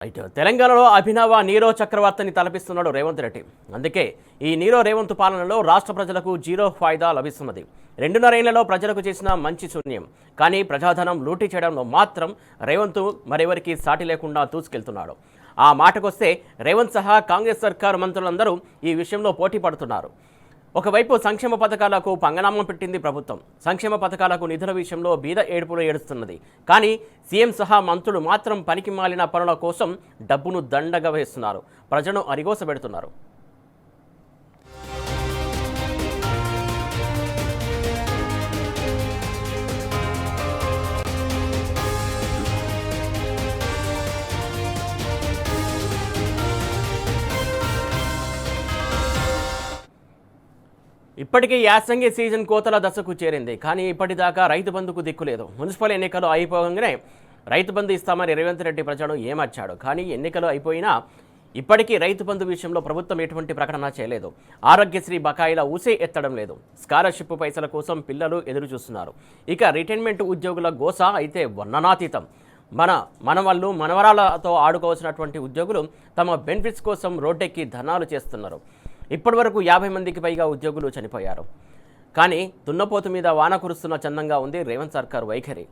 అయితే తెలంగాణలో అభినవ నీరో చక్రవర్తిని తలపిస్తున్నాడు రేవంత్ రెడ్డి. అందుకే ఈ నీరో రేవంత్ పాలనలో రాష్ట్ర ప్రజలకు జీరో ఫాయిదా లభిస్తున్నది. 2.5 ఏళ్లలో ప్రజలకు చేసిన మంచి శూన్యం. కానీ ప్రజాధనం లూటీ చేయడంలో మాత్రం రేవంత్ మరెవరికి సాటి లేకుండా దూసుకెళ్తున్నాడు. ఆ మాటకొస్తే రేవంత్ సహా కాంగ్రెస్ సర్కారు మంత్రులందరూ ఈ విషయంలో పోటీ పడుతున్నారు. ఒకవైపు సంక్షేమ పథకాలకు పంగనామం పెట్టింది ప్రభుత్వం. సంక్షేమ పథకాలకు నిధుల విషయంలో బీద ఏడుపులు ఏడుస్తున్నది. కానీ సీఎం సహా మంత్రులు మాత్రం పనికి మాలిన పనుల కోసం డబ్బును దండగా వేస్తున్నారు. ప్రజలను అరిగోసబెడుతున్నారు. ఇప్పటికే యాసంగి సీజన్ కోతల దశకు చేరింది. కానీ ఇప్పటిదాకా రైతు బంధుకు దిక్కులేదు. మున్సిపల్ ఎన్నికలు అయిపోగానే రైతు బంధు ఇస్తామని రేవంత్ రెడ్డి ప్రజలను ఏమర్చాడు. కానీ ఎన్నికలు అయిపోయినా ఇప్పటికీ రైతు బంధు విషయంలో ప్రభుత్వం ఎటువంటి ప్రకటన చేయలేదు. ఆరోగ్యశ్రీ బకాయిల ఊసే ఎత్తడం లేదు. స్కాలర్షిప్ పైసల కోసం పిల్లలు ఎదురు చూస్తున్నారు. ఇక రిటైర్మెంట్ ఉద్యోగుల గోస అయితే వర్ణనాతీతం. మనవళ్ళు మనవరాలతో ఆడుకోవాల్సినటువంటి ఉద్యోగులు తమ బెనిఫిట్స్ కోసం రోడ్డెక్కి ధర్నాలు చేస్తున్నారు. ఇప్పటి వరకు 50 మందికి పైగా ఉద్యోగులు చనిపోయారు. కానీ దున్నపోతు మీద వాన కురుస్తున్న చందంగా ఉంది రేవంత్ సర్కార్ వైఖరి.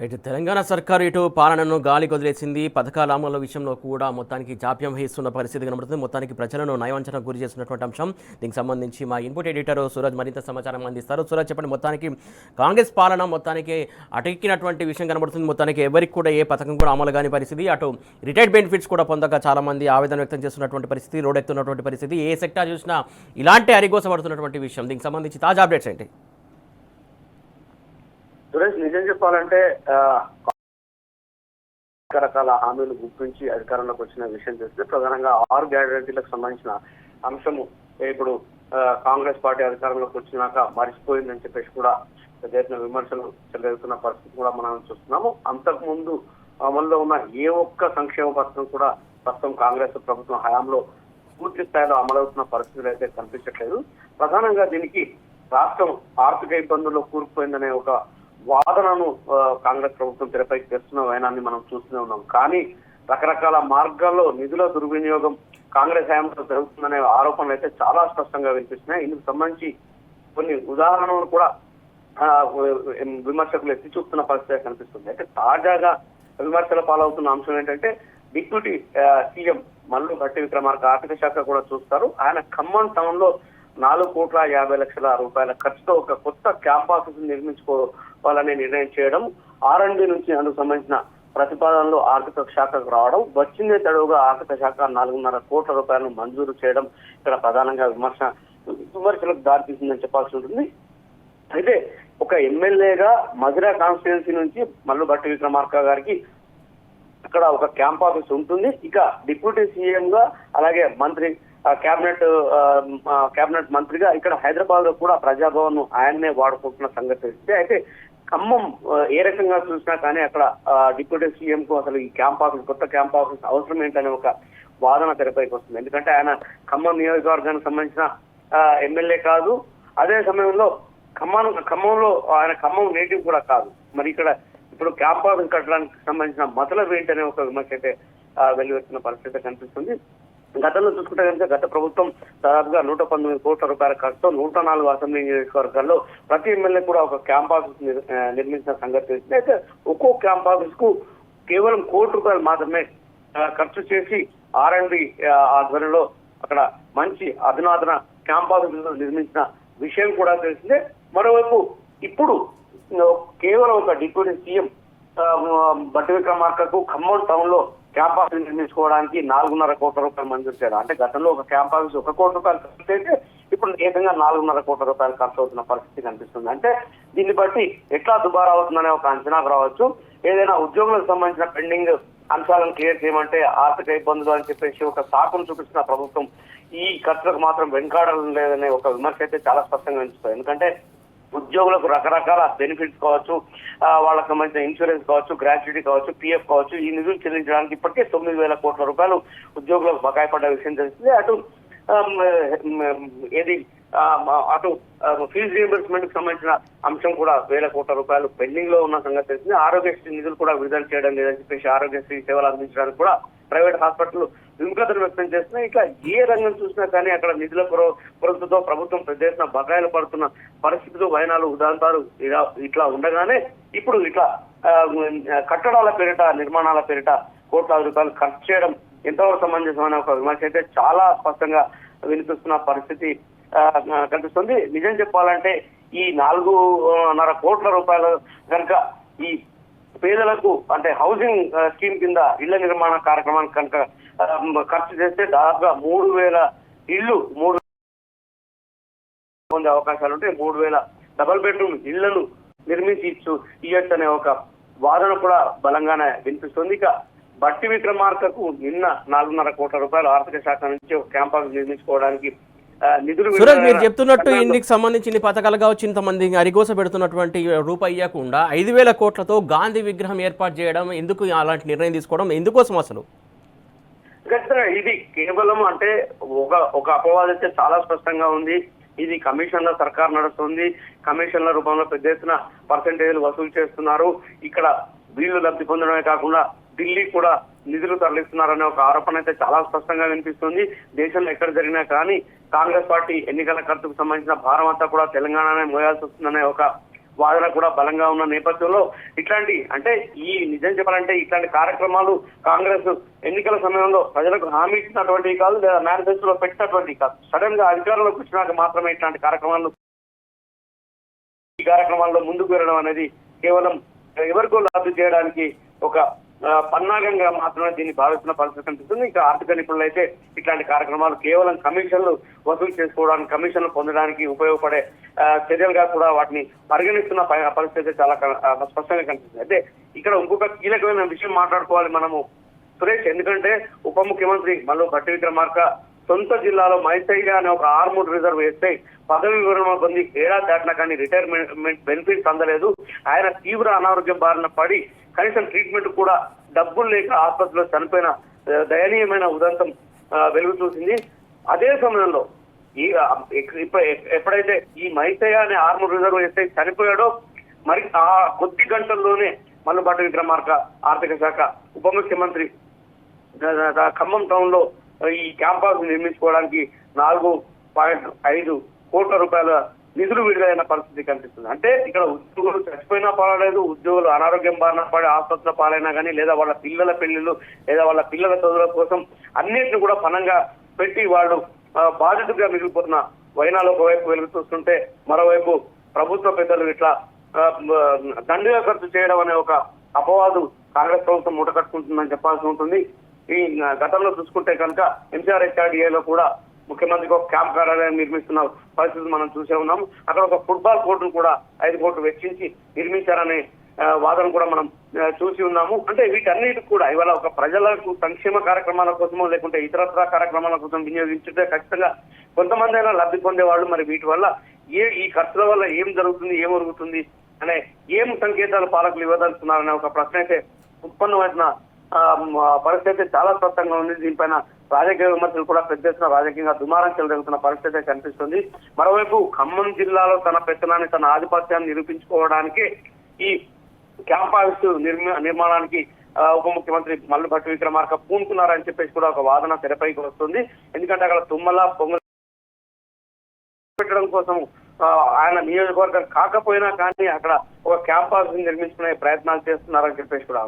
అయితే తెలంగాణ సర్కారు ఇటు పాలనను గాలి కొదిలేసింది. పథకాల అమలు విషయంలో కూడా మొత్తానికి జాప్యం వహిస్తున్న పరిస్థితి కనబడుతుంది. మొత్తానికి ప్రజలను నయవంచనకు గురి చేస్తున్నటువంటి అంశం. దీనికి సంబంధించి మా ఇన్పుట్ ఎడిటర్ సూరజ్ మరింత సమాచారం అందిస్తారు. సూరజ్, చెప్పండి, మొత్తానికి కాంగ్రెస్ పాలన మొత్తానికి అటెక్కినటువంటి విషయం కనబడుతుంది. మొత్తానికి ఎవరికి కూడా ఏ పథకం కూడా అమలు కాని పరిస్థితి. అటు రిటైర్డ్ బెనిఫిట్స్ కూడా పొందక చాలామంది ఆవేదన వ్యక్తం చేస్తున్నటువంటి పరిస్థితి, రోడ్డెక్కుతున్నటువంటి పరిస్థితి. ఏ సెక్టార్ చూసినా ఇలాంటి అరిగోసపడుతున్నటువంటి విషయం. దీనికి సంబంధించి తాజా అప్డేట్స్ ఏంటి? సురేష్, నిజం చెప్పాలంటే రకరకాల హామీలు గుర్తించి అధికారంలోకి వచ్చిన విషయం తెలిస్తే ప్రధానంగా 6 గ్యారంటీలకు సంబంధించిన అంశము ఇప్పుడు కాంగ్రెస్ పార్టీ అధికారంలోకి వచ్చినాక మరిచిపోయిందని చెప్పేసి కూడా పెద్ద విమర్శలు చెలరేగుతున్న పరిస్థితి కూడా మనం చూస్తున్నాము. అంతకుముందు అమల్లో ఉన్న ఏ ఒక్క సంక్షేమ పథకం కూడా ప్రస్తుతం కాంగ్రెస్ ప్రభుత్వం హయాంలో పూర్తి స్థాయిలో అమలవుతున్న పరిస్థితులు అయితే కనిపించట్లేదు. ప్రధానంగా దీనికి రాష్ట్రం ఆర్థిక ఇబ్బందుల్లో కూరుకుపోయిందనే ఒక వాదనను కాంగ్రెస్ ప్రభుత్వం తెరపైకి తెస్తున్న వైనాన్ని మనం చూస్తూనే ఉన్నాం. కానీ రకరకాల మార్గాల్లో నిధుల దుర్వినియోగం కాంగ్రెస్ హయాంలో జరుగుతుందనే ఆరోపణలు అయితే చాలా స్పష్టంగా వినిపిస్తున్నాయి. ఇందుకు సంబంధించి కొన్ని ఉదాహరణలు కూడా విమర్శకులు ఎత్తి చూపుతున్న పరిస్థితి కనిపిస్తుంది. అయితే తాజాగా విమర్శల పాలవుతున్న అంశం ఏంటంటే డిప్యూటీ సీఎం మల్లు భట్టి విక్రమార్క ఆర్థిక శాఖ కూడా చూస్తారు. ఆయన ఖమ్మం టౌన్ లో 4,50,00,000 రూపాయల ఖర్చుతో ఒక కొత్త క్యాంప్ ఆఫీస్ నిర్మించుకోవాలని నిర్ణయం చేయడం, R&D నుంచి అందుకు సంబంధించిన ప్రతిపాదనలు ఆర్థిక శాఖకు రావడం, వచ్చిందే తడువుగా ఆర్థిక శాఖ 4.5 కోట్ల రూపాయలను మంజూరు చేయడం ఇక్కడ ప్రధానంగా విమర్శలకు దారితీసిందని చెప్పాల్సి ఉంటుంది. అయితే ఒక ఎమ్మెల్యేగా మధుర కాన్స్టిట్యున్సీ నుంచి మల్లు భట్టి విక్రమార్క గారికి అక్కడ ఒక క్యాంప్ ఆఫీస్ ఉంటుంది. ఇక డిప్యూటీ సీఎం గా అలాగే మంత్రి కేబినెట్ మంత్రిగా ఇక్కడ హైదరాబాద్ లో కూడా ప్రజాభవన్ ఆయన్నే వాడుకుంటున్న సంగతి తెలిస్తే, అయితే ఖమ్మం ఏ రకంగా చూసినా కానీ అక్కడ డిప్యూటీ సీఎం కు అసలు ఈ క్యాంప్ ఆఫీస్, కొత్త క్యాంప్ ఆఫీస్ అవసరం ఏంటనే ఒక వాదన తెరపైకి వస్తుంది. ఎందుకంటే ఆయన ఖమ్మం నియోజకవర్గానికి సంబంధించిన ఎమ్మెల్యే కాదు, అదే సమయంలో ఖమ్మంలో ఆయన ఖమ్మం నేటివ్ కూడా కాదు. మరి ఇక్కడ ఇప్పుడు క్యాంప్ ఆఫీస్ కట్టడానికి సంబంధించిన మతలబ్ ఏంటనే ఒక విమర్శ అయితే వెలువెత్తున్న పరిస్థితి కనిపిస్తుంది. గతంలో చూసుకుంటే కనుక గత ప్రభుత్వం దాదాపుగా 119 కోట్ల రూపాయల ఖర్చుతో 104 అసెంబ్లీ నియోజకవర్గాల్లో ప్రతి ఎమ్మెల్యే కూడా ఒక క్యాంప్ ఆఫీస్ నిర్మించిన సంగతి తెలిసింది. అయితే ఒక్కో క్యాంప్ ఆఫీస్ కు కేవలం ₹1 మాత్రమే ఖర్చు చేసి R&D ఆధ్వర్యంలో అక్కడ మంచి అధునాతన క్యాంప్ ఆఫీస్ నిర్మించిన విషయం కూడా తెలిసిందే. మరోవైపు ఇప్పుడు కేవలం ఒక డిప్యూటీ సీఎం బట్టి విక్రమార్కకు ఖమ్మం టౌన్ లో క్యాంప్ ఆఫీస్ నిర్మించుకోవడానికి 4.5 కోట్ల రూపాయలు మంజూరు చేయడం. అంటే గతంలో ఒక క్యాంప్ ఆఫీస్ ₹1 కోటి ఖర్చు అయితే ఇప్పుడు ఏకంగా 4.5 కోట్ల రూపాయలు ఖర్చు అవుతున్న పరిస్థితి కనిపిస్తుంది. అంటే దీన్ని బట్టి ఎట్లా దుబారా అవుతుందనే ఒక అంచనాకు రావచ్చు. ఏదైనా ఉద్యోగులకు సంబంధించిన పెండింగ్ అంశాలను క్లియర్ చేయమంటే ఆర్థిక ఇబ్బందులు అని చెప్పేసి ఒక సాకును చూపిస్తున్న ప్రభుత్వం ఈ ఖర్చులకు మాత్రం వెనుకాడడం లేదనే ఒక విమర్శ అయితే చాలా స్పష్టంగా కనిపిస్తుంది. ఎందుకంటే ఉద్యోగులకు రకరకాల బెనిఫిట్స్ కావచ్చు, వాళ్ళకి సంబంధించిన ఇన్సూరెన్స్ కావచ్చు, గ్రాట్యుటీ కావచ్చు, PF కావచ్చు, ఈ నిధులు చెల్లించడానికి ఇప్పటికే 9,000 కోట్ల రూపాయలు ఉద్యోగులకు బకాయి పడ్డ విషయం తెలిసింది. అటు ఫీజు రీయింబర్స్మెంట్ కి సంబంధించిన అంశం కూడా 1,000 కోట్ల రూపాయలు పెండింగ్ లో ఉన్న సంగతి తెలిసింది. ఆరోగ్యశ్రీ నిధులు కూడా విడుదల చేయడం లేదని చెప్పేసి ఆరోగ్యశ్రీ సేవలు అందించడానికి కూడా ప్రైవేట్ హాస్పిటల్ విముఖతను వ్యక్తం చేస్తున్నాయి. ఇట్లా ఏ రంగం చూసినా కానీ అక్కడ నిధుల కొరతతో ప్రభుత్వం పెద్ద ఎత్తున బకాయిలు పడుతున్న పరిస్థితులు, వైనాలు, ఉదాంతాలు ఇట్లా ఉండగానే ఇప్పుడు ఇట్లా కట్టడాల పేరిట, నిర్మాణాల పేరిట కోట్లాది రూపాయలు ఖర్చు చేయడం ఎంతవరకు సమంజసమైన ఒక విమర్శ అయితే చాలా స్పష్టంగా వినిపిస్తున్న పరిస్థితి కనిపిస్తుంది. నిజం చెప్పాలంటే ఈ 4.5 కోట్ల రూపాయలు కనుక ఈ పేదలకు అంటే హౌసింగ్ స్కీమ్ కింద ఇళ్ల నిర్మాణ కార్యక్రమానికి కనుక ఖర్చు చేస్తే దాదాపుగా 3,000 ఇళ్లు పొందే అవకాశాలు ఉంటాయి. 3,000 డబుల్ బెడ్రూమ్ ఇళ్లను నిర్మించి ఇయ్యొచ్చు అనే ఒక వాదన కూడా బలంగానే వినిపిస్తుంది. ఇక బట్టి విక్రమార్కకు నిన్న 4.5 కోట్ల రూపాయలు ఆర్థిక శాఖ నుంచి ఒక క్యాంప్ ఆఫీస్ నిర్మించుకోవడానికి నిధులు. సురేష్, మీరు చెప్తున్నట్టు ఇందుకు సంబంధించిన పథకాలు కావచ్చు, ఇంతమంది అరిగోస పెడుతున్నటువంటి రూపాయి ఇవ్వకుండా 5,000 కోట్లతో గాంధీ విగ్రహం ఏర్పాటు చేయడం, ఎందుకు అలాంటి నిర్ణయం తీసుకోవడం, ఎందుకోసం అసలు? ఖచ్చితంగా ఇది కేవలం అంటే ఒక అపవాదం అయితే చాలా స్పష్టంగా ఉంది. ఇది కమిషన్ల సర్కార్ నడుస్తుంది. కమిషన్ల రూపంలో పెద్ద ఎత్తున పర్సెంటేజ్లు వసూలు చేస్తున్నారు. ఇక్కడ వీళ్ళు లబ్ధి పొందడమే కాకుండా ఢిల్లీ కూడా నిధులు తరలిస్తున్నారనే ఒక ఆరోపణ అయితే చాలా స్పష్టంగా వినిపిస్తుంది. దేశంలో ఎక్కడ జరిగినా కానీ కాంగ్రెస్ పార్టీ ఎన్నికల ఖర్చుకు సంబంధించిన భారం అంతా కూడా తెలంగాణనే మోయాల్సి వస్తుందనే ఒక వాదన కూడా బలంగా ఉన్న నేపథ్యంలో ఇట్లాంటి అంటే ఈ నిజం చెప్పాలంటే ఇట్లాంటి కార్యక్రమాలు కాంగ్రెస్ ఎన్నికల సమయంలో ప్రజలకు హామీ ఇచ్చినటువంటివి కాదు, లేదా మేనిఫెస్టోలో పెట్టినటువంటివి కాదు. సడన్ గా అధికారంలోకి వచ్చినాక మాత్రమే ఇట్లాంటి కార్యక్రమాల్లో ముందుకు వెళ్ళడం అనేది కేవలం ఎవరికో లబ్ధి చేయడానికి ఒక పన్నాగంగా మాత్రమే దీన్ని భావిస్తున్న పరిస్థితి కనిపిస్తుంది. ఇక ఆర్థిక నిపుణులు అయితే ఇట్లాంటి కార్యక్రమాలు కేవలం కమిషన్లు వసూలు చేసుకోవడానికి, కమిషన్లు పొందడానికి ఉపయోగపడే చర్యలుగా కూడా వాటిని పరిగణిస్తున్న పరిస్థితి చాలా స్పష్టంగా కనిపిస్తుంది. అయితే ఇక్కడ ఇంకొక కీలకమైన విషయం మాట్లాడుకోవాలి మనము సురేష్. ఎందుకంటే ఉప ముఖ్యమంత్రి మల్లు భట్టి విక్రమార్క సొంత జిల్లాలో మైసయ్య అనే ఒక ఆర్మూడ్ రిజర్వ్ వేస్తే పదవి విరమణ పొంది ఏడాది దాటినా కానీ రిటైర్మెంట్ బెనిఫిట్స్ అందలేదు. ఆయన తీవ్ర అనారోగ్యం బారిన పడి కనీసం ట్రీట్మెంట్ కూడా డబ్బులు లేక ఆసుపత్రిలో చనిపోయిన దయనీయమైన ఉదంతం వెలుగు చూసింది. అదే సమయంలో ఎప్పుడైతే ఈ మైసయ్య అనే ఆర్మూడ్ రిజర్వ్ వేస్తే చనిపోయాడో మరి ఆ కొద్ది గంటల్లోనే మల్లు భట్టి విక్రమార్క ఆర్థిక శాఖ ఉప ముఖ్యమంత్రి ఖమ్మం టౌన్ లో ఈ క్యాంపస్ నిర్మించుకోవడానికి 4.5 కోట్ల రూపాయల నిధులు విడుదలైన పరిస్థితి కనిపిస్తుంది. అంటే ఇక్కడ ఉద్యోగులు చచ్చిపోయినా పర్వాలేదు, ఉద్యోగులు అనారోగ్యం బారిన పడి ఆసుపత్రిలో పాలైనా కానీ, లేదా వాళ్ళ పిల్లల పెళ్లిళ్ళు, లేదా వాళ్ళ పిల్లల చదువుల కోసం అన్నింటిని కూడా పనంగా పెట్టి వాళ్ళు బాధితుడిగా మిగిలిపోతున్న వైనాలు ఒకవైపు వెలుగు చూస్తుంటే, మరోవైపు ప్రభుత్వ పెద్దలు ఇట్లా దండుగా ఖర్చు చేయడం అనే ఒక అపవాదు కాంగ్రెస్ ప్రభుత్వం మూటకట్టుకుంటుందని చెప్పాల్సి ఉంటుంది. ఈ గతంలో చూసుకుంటే కనుక MCRHRDAలో కూడా ముఖ్యమంత్రికి ఒక క్యాంప్ కార్యాలయం నిర్మిస్తున్న పరిస్థితి మనం చూసే ఉన్నాం. అక్కడ ఒక ఫుట్బాల్ కోర్టును కూడా 5 కోట్లు వెచ్చించి నిర్మించారనే వాదన కూడా మనం చూసి ఉన్నాము. అంటే వీటన్నిటికి కూడా ఇవాళ ఒక ప్రజలకు సంక్షేమ కార్యక్రమాల కోసమో లేకుంటే ఇతరత్ర కార్యక్రమాల కోసం వినియోగించుంటే ఖచ్చితంగా కొంతమంది అయినా లబ్ధి పొందేవాళ్ళు. మరి వీటి వల్ల ఈ ఖర్చుల వల్ల ఏం జరుగుతుంది, ఏం జరుగుతుంది అనే ఏం సంకేతాలు పాలకులు ఇవ్వదలుచున్నారనే ఒక ప్రశ్న అయితే ఉత్పన్నమైన పరిస్థితి చాలా స్పష్టంగా ఉంది. దీనిపైన రాజకీయ విమర్శలు కూడా పెద్ద ఎత్తున రాజకీయంగా దుమారం చెలరేగుతున్న పరిస్థితి కనిపిస్తుంది. మరోవైపు ఖమ్మం జిల్లాలో తన పెత్తనాన్ని, తన ఆధిపత్యాన్ని నిరూపించుకోవడానికి ఈ క్యాంప్ ఆఫీస్ నిర్మాణానికి ఉప ముఖ్యమంత్రి మల్లు భట్టి విక్రమార్క పూనుకున్నారని చెప్పేసి కూడా ఒక వాదన తెరపైకి వస్తుంది. ఎందుకంటే అక్కడ తుమ్మల పొంగల్ పెట్టడం కోసం ఆయన నియోజకవర్గం కాకపోయినా కానీ అక్కడ ఒక క్యాంపస్ నిర్మించుకునే ప్రయత్నాలు చేస్తున్నారని చెప్పేసి కూడా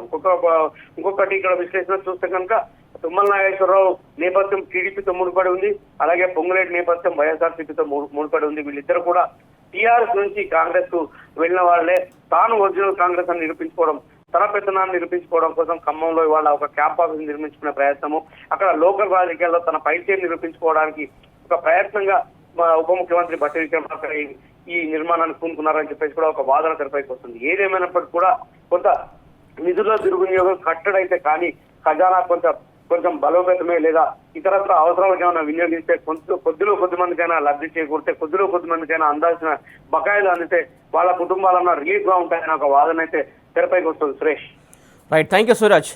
ఇంకొకటి ఇక్కడ విశ్లేషణ చూస్తే కనుక తుమ్మల నాగేశ్వరరావు నేపథ్యం టీడీపీతో ముడిపడి ఉంది. అలాగే పొంగులేటి నేపథ్యం వైఎస్ఆర్సీపీతో ముడిపడి ఉంది. వీళ్ళిద్దరు కూడా టీఆర్ఎస్ నుంచి కాంగ్రెస్ కు వెళ్ళిన వాళ్లే. తాను ఒరిజినల్ కాంగ్రెస్ అని నిరూపించుకోవడం, తన పెత్తనాన్ని నిరూపించుకోవడం కోసం ఖమ్మంలో ఇవాళ ఒక క్యాంపస్ నిర్మించుకునే ప్రయత్నము, అక్కడ లోకల్ రాజకీయాల్లో తన పైచేయి నిరూపించుకోవడానికి ఒక ప్రయత్నంగా ఉప ముఖ్యమంత్రి భట్టి విక్రమార్క ఈ నిర్మాణాన్ని పూనుకున్నారని చెప్పేసి కూడా ఒక వాదన తెరపైకి వస్తుంది. ఏదేమైనప్పటికీ కూడా కొంత నిధుల దుర్వినియోగం కట్టడైతే కానీ ఖజానా కొంచెం బలోపేతమే లేదా ఇతరత్ర అవసరాలకు ఏమైనా వినియోగిస్తే కొద్దిలో కొద్ది మందికైనా లబ్ధి చేకూరితే, కొద్దిలో కొద్ది మందికైనా అందాల్సిన బకాయిలు అందితే వాళ్ళ కుటుంబాలన్నా రిలీఫ్ గా ఉంటాయని ఒక వాదన అయితే తెరపైకి వస్తుంది. Suresh. Right, thank you Suraj.